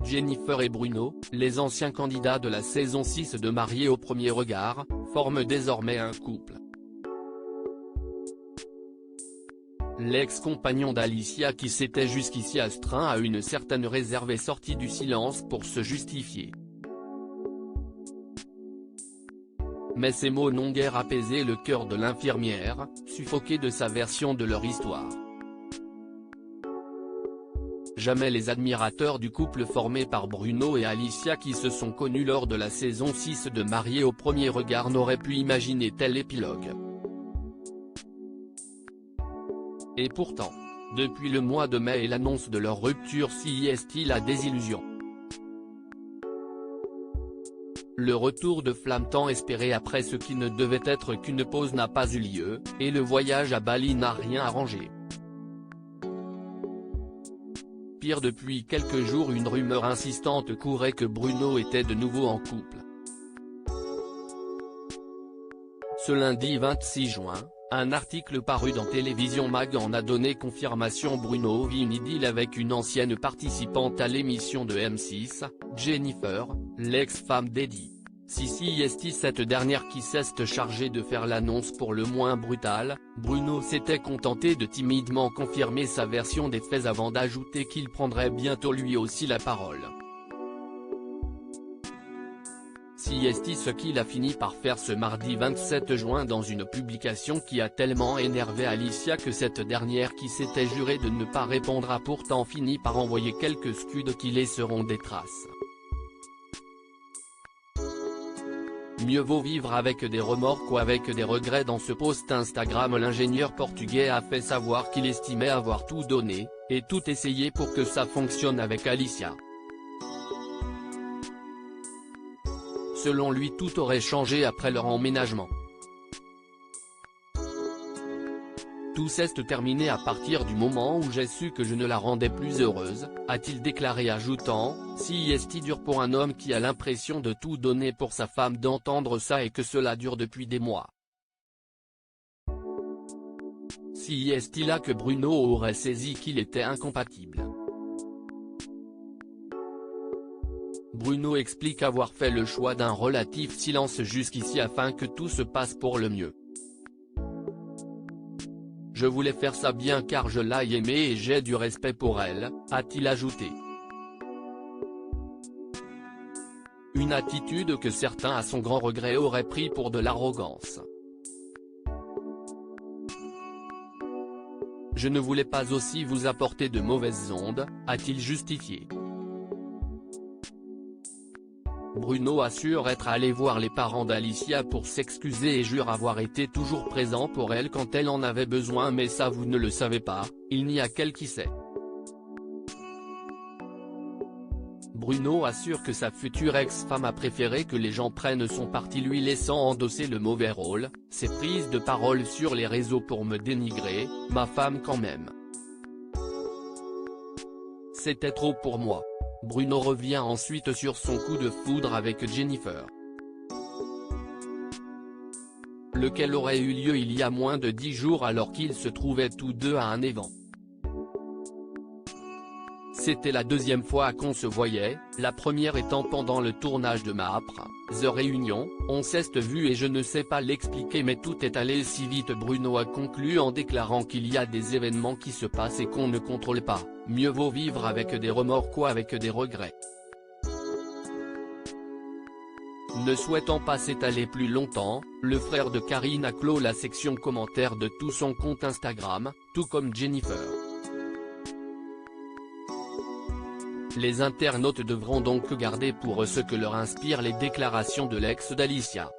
Jennifer et Bruno, les anciens candidats de la saison 6 de Mariés au premier regard, forment désormais un couple. L'ex-compagnon d'Alicia qui s'était jusqu'ici astreint à une certaine réserve est sorti du silence pour se justifier. Mais ces mots n'ont guère apaisé le cœur de l'infirmière, suffoquée de sa version de leur histoire. Jamais les admirateurs du couple formé par Bruno et Alicia qui se sont connus lors de la saison 6 de Mariés au premier regard n'auraient pu imaginer tel épilogue. Et pourtant, depuis le mois de mai et l'annonce de leur rupture s'y la désillusion. Le retour de flamme tant espéré après ce qui ne devait être qu'une pause n'a pas eu lieu, et le voyage à Bali n'a rien arrangé. Pire, depuis quelques jours une rumeur insistante courait que Bruno était de nouveau en couple. Ce lundi 26 juin, un article paru dans Télévision Mag en a donné confirmation. Bruno vit une idylle avec une ancienne participante à l'émission de M6, Jennifer, l'ex-femme d'Eddie. Cette dernière qui s'est chargée de faire l'annonce pour le moins brutale. Bruno s'était contenté de timidement confirmer sa version des faits avant d'ajouter qu'il prendrait bientôt lui aussi la parole. Ce qu'il a fini par faire ce mardi 27 juin dans une publication qui a tellement énervé Alicia que cette dernière qui s'était jurée de ne pas répondre a pourtant fini par envoyer quelques scuds qui laisseront des traces. Mieux vaut vivre avec des remords qu'avec des regrets. Dans ce post Instagram, l'ingénieur portugais a fait savoir qu'il estimait avoir tout donné, et tout essayé pour que ça fonctionne avec Alicia. Selon lui, tout aurait changé après leur emménagement. Tout s'est terminé à partir du moment où j'ai su que je ne la rendais plus heureuse, a-t-il déclaré, ajoutant « C'est dur pour un homme qui a l'impression de tout donner pour sa femme d'entendre ça et que cela dure depuis des mois. » C'est là que Bruno aurait saisi qu'il était incompatible. Bruno explique avoir fait le choix d'un relatif silence jusqu'ici afin que tout se passe pour le mieux. Je voulais faire ça bien car je l'ai aimée et j'ai du respect pour elle, a-t-il ajouté. Une attitude que certains à son grand regret auraient pris pour de l'arrogance. Je ne voulais pas aussi vous apporter de mauvaises ondes, a-t-il justifié. Bruno assure être allé voir les parents d'Alicia pour s'excuser et jure avoir été toujours présent pour elle quand elle en avait besoin, mais ça vous ne le savez pas, il n'y a qu'elle qui sait. Bruno assure que sa future ex-femme a préféré que les gens prennent son parti lui laissant endosser le mauvais rôle. Ses prises de parole sur les réseaux pour me dénigrer, ma femme quand même. C'était trop pour moi. Bruno revient ensuite sur son coup de foudre avec Jennifer, lequel aurait eu lieu il y a moins de 10 jours alors qu'ils se trouvaient tous deux à un événement. C'était la deuxième fois qu'on se voyait, la première étant pendant le tournage de Mapre, The Réunion. On s'est vu et je ne sais pas l'expliquer mais tout est allé si vite. Bruno a conclu en déclarant qu'il y a des événements qui se passent et qu'on ne contrôle pas, mieux vaut vivre avec des remords qu'avec des regrets. Ne souhaitant pas s'étaler plus longtemps, le frère de Karine a clos la section commentaires de tout son compte Instagram, tout comme Jennifer. Les internautes devront donc garder pour eux ce que leur inspirent les déclarations de l'ex d'Alicia.